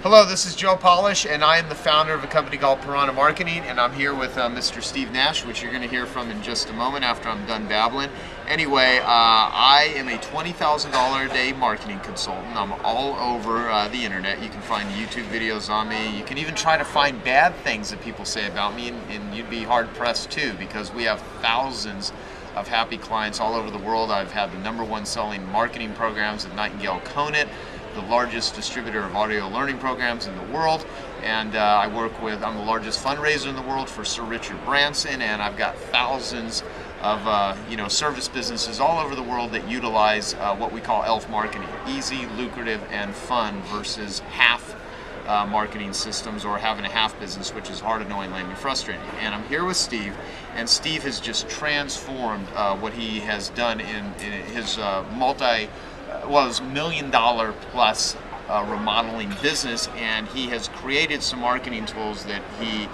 Hello, this is Joe Polish, and I am the founder of a company called Piranha Marketing, and I'm here with Mr. Steve Nash, which you're going to hear from in just a moment after I'm done babbling. Anyway, I am a $20,000 a day marketing consultant. I'm all over the internet. You can find YouTube videos on me. You can even try to find bad things that people say about me, and you'd be hard-pressed too, because we have thousands of happy clients all over the world. I've had the #1 selling marketing programs at Nightingale Conant, the largest distributor of audio learning programs in the world, and I'm the largest fundraiser in the world for Sir Richard Branson, and I've got thousands of service businesses all over the world that utilize what we call ELF marketing, easy, lucrative, and fun versus half marketing systems or having a half business, which is hard, annoying, lame, and frustrating. And I'm here with Steve, and Steve has just transformed what he has done in his his $1 million plus remodeling business, and he has created some marketing tools that he,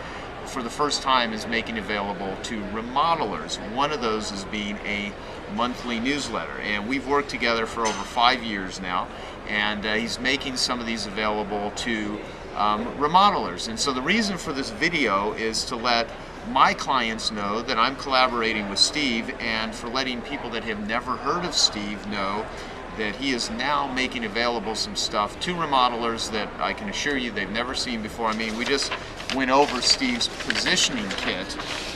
for the first time, is making available to remodelers. One of those is being a monthly newsletter, and we've worked together for over 5 years now, and he's making some of these available to remodelers. And so the reason for this video is to let my clients know that I'm collaborating with Steve, and for letting people that have never heard of Steve know that he is now making available some stuff to remodelers that I can assure you they've never seen before. I mean, we just went over Steve's positioning kit,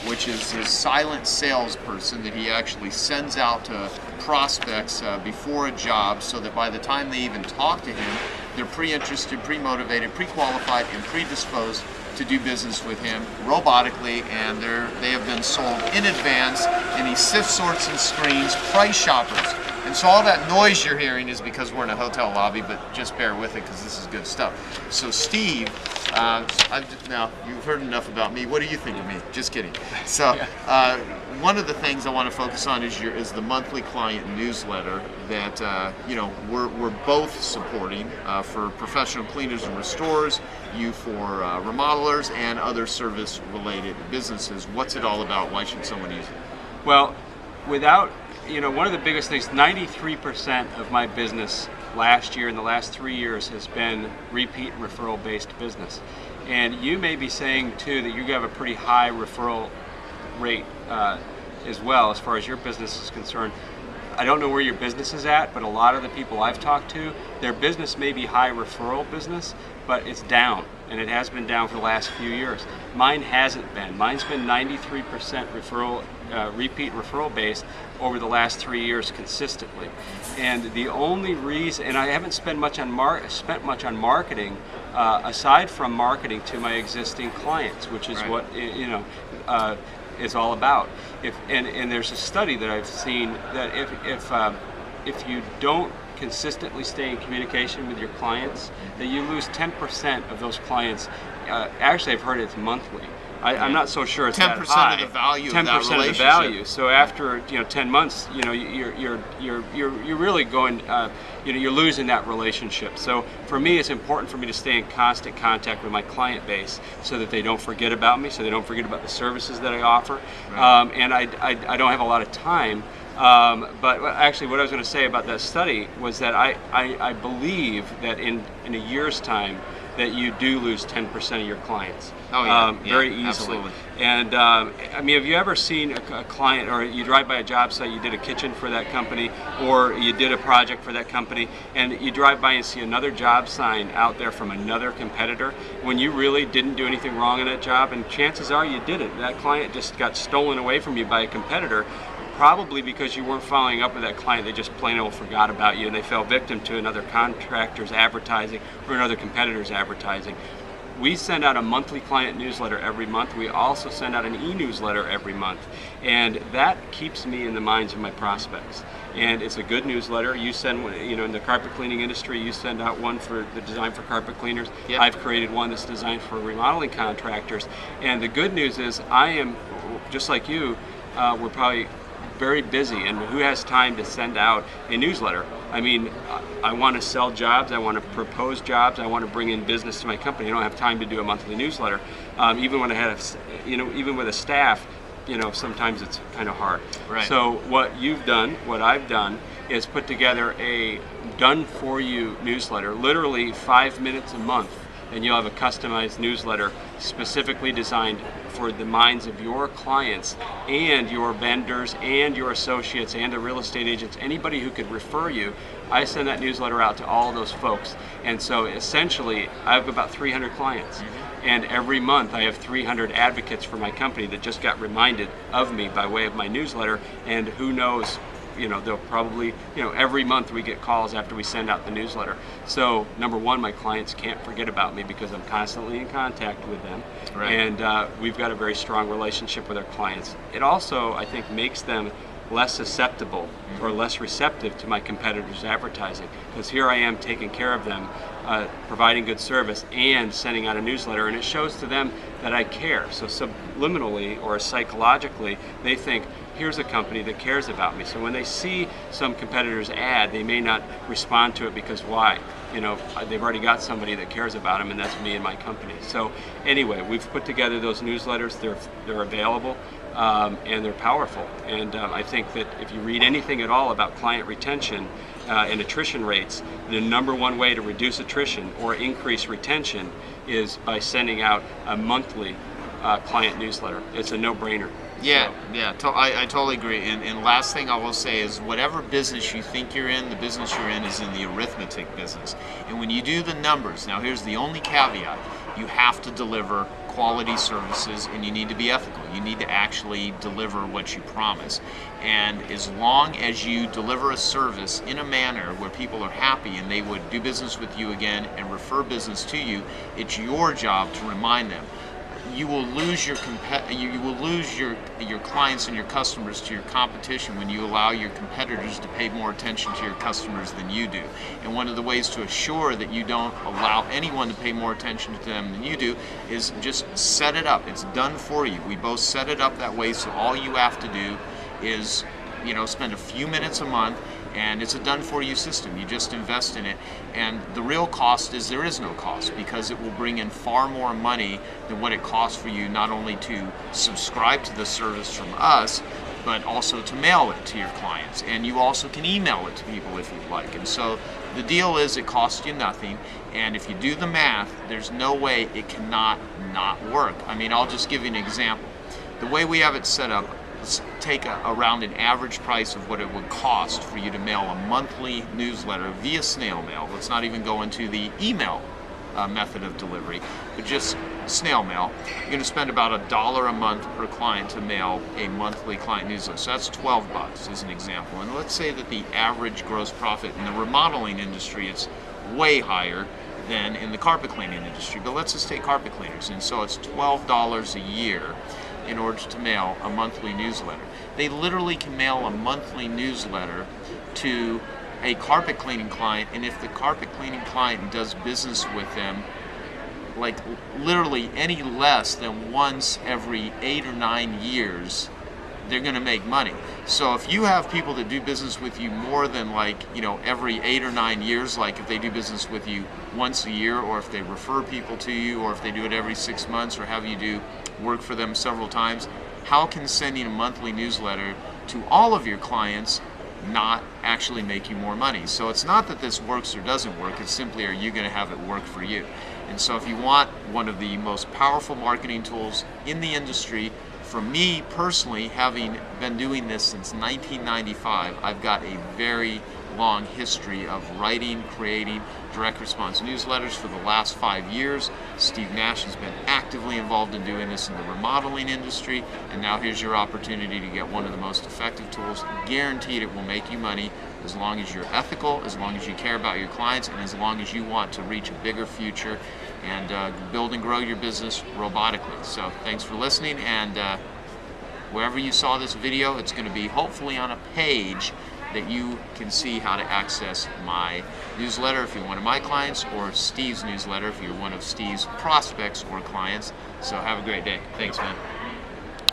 which is his silent salesperson that he actually sends out to prospects before a job, so that by the time they even talk to him, they're pre-interested, pre-motivated, pre-qualified, and predisposed to do business with him robotically, and they have been sold in advance, and he sift, sorts, and screens price shoppers. And so all that noise you're hearing is because we're in a hotel lobby, but just bear with it because this is good stuff. So Steve, now you've heard enough about me. What do you think of me? Just kidding. So one of the things I want to focus on is the monthly client newsletter that we're both supporting for professional cleaners and restorers, you for remodelers, and other service-related businesses. What's it all about? Why should someone use it? Well, one of the biggest things, 93% of my business last year and the last 3 years has been repeat referral based business. And you may be saying too that you have a pretty high referral rate as well as far as your business is concerned. I don't know where your business is at, but a lot of the people I've talked to, their business may be high referral business, but it's down, and it has been down for the last few years. Mine hasn't been. Mine's been 93% repeat referral based over the last 3 years consistently. And the only reason, and I haven't spent much on marketing aside from marketing to my existing clients, which is right. What it's all about. And there's a study that I've seen that if you don't consistently stay in communication with your clients, that you lose 10% of those clients. Actually, I've heard it's monthly. I'm not so sure it's 10% that high. 10% of the value of that relationship. 10% of the value. So after 10 months, you're really going, you're losing that relationship. So for me, it's important for me to stay in constant contact with my client base so that they don't forget about me, so they don't forget about the services that I offer. Right. And I don't have a lot of time. But actually, what I was going to say about that study was that I believe that in a year's time, that you do lose 10% of your clients. Oh, yeah. Very easily. Absolutely. And have you ever seen a client, or you drive by a job site, you did a kitchen for that company, or you did a project for that company, and you drive by and see another job sign out there from another competitor when you really didn't do anything wrong in that job, and chances are you didn't. That client just got stolen away from you by a competitor, probably because you weren't following up with that client. They just plain old forgot about you, and they fell victim to another contractor's advertising or another competitor's advertising. We send out a monthly client newsletter every month. We also send out an e-newsletter every month, and that keeps me in the minds of my prospects. And it's a good newsletter. You send, in the carpet cleaning industry, you send out one for the design for carpet cleaners. Yep. I've created one that's designed for remodeling contractors. And the good news is, I am, just like you, we're probably very busy, and who has time to send out a newsletter? I mean, I want to sell jobs, I want to propose jobs, I want to bring in business to my company. I don't have time to do a monthly newsletter. Even when I have, even with a staff, sometimes it's kind of hard. Right. So what you've done, what I've done, is put together a done-for-you newsletter, literally 5 minutes a month, and you'll have a customized newsletter specifically designed for the minds of your clients and your vendors and your associates and the real estate agents, anybody who could refer you. I send that newsletter out to all those folks. And so essentially, I have about 300 clients. And every month I have 300 advocates for my company that just got reminded of me by way of my newsletter. And who knows, they'll probably, every month we get calls after we send out the newsletter. So number one, my clients can't forget about me because I'm constantly in contact with them. Right. And we've got a very strong relationship with our clients. It also, I think, makes them less susceptible or less receptive to my competitors' advertising, because here I am taking care of them, providing good service and sending out a newsletter, and it shows to them that I care. So subliminally or psychologically, they think, here's a company that cares about me. So when they see some competitor's ad, they may not respond to it because why? They've already got somebody that cares about them, and that's me and my company. So anyway, we've put together those newsletters. They're available. And they're powerful. And I think that if you read anything at all about client retention and attrition rates, the number one way to reduce attrition or increase retention is by sending out a monthly client newsletter. It's a no-brainer. Yeah, I totally agree. And last thing I will say is whatever business you think you're in, the business you're in is in the arithmetic business. And when you do the numbers, now here's the only caveat, you have to deliver quality services and you need to be ethical. You need to actually deliver what you promise. And as long as you deliver a service in a manner where people are happy and they would do business with you again and refer business to you, it's your job to remind them. You will lose your clients and your customers to your competition when you allow your competitors to pay more attention to your customers than you do. And one of the ways to assure that you don't allow anyone to pay more attention to them than you do is just set it up. It's done for you. We both set it up that way, so all you have to do is spend a few minutes a month, and it's a done-for-you system. You just invest in it, and the real cost is there is no cost, because it will bring in far more money than what it costs for you not only to subscribe to the service from us, but also to mail it to your clients. And you also can email it to people if you'd like. And so the deal is it costs you nothing, and if you do the math, there's no way it cannot not work. I mean, I'll just give you an example. The way we have it set up, let's take around an average price of what it would cost for you to mail a monthly newsletter via snail mail. Let's not even go into the email method of delivery, but just snail mail. You're going to spend about $1 a month per client to mail a monthly client newsletter. So that's $12 as an example. And let's say that the average gross profit in the remodeling industry is way higher than in the carpet cleaning industry. But let's just take carpet cleaners. And so it's $12 a year in order to mail a monthly newsletter. They literally can mail a monthly newsletter to a carpet cleaning client, and if the carpet cleaning client does business with them like literally any less than once every 8 or 9 years, they're going to make money. So if you have people that do business with you more than every 8 or 9 years, like if they do business with you once a year, or if they refer people to you, or if they do it every 6 months, or have you do work for them several times, how can sending a monthly newsletter to all of your clients not actually make you more money? So it's not that this works or doesn't work, it's simply, are you going to have it work for you? And so if you want one of the most powerful marketing tools in the industry, for me personally, having been doing this since 1995, I've got a very long history of writing, creating direct response newsletters for the last 5 years. Steve Nash has been actively involved in doing this in the remodeling industry, and now here's your opportunity to get one of the most effective tools. Guaranteed it will make you money as long as you're ethical, as long as you care about your clients, and as long as you want to reach a bigger future and build and grow your business robotically. So thanks for listening, and wherever you saw this video, it's going to be hopefully on a page that you can see how to access my newsletter if you're one of my clients, or Steve's newsletter if you're one of Steve's prospects or clients. So have a great day. Thanks, man.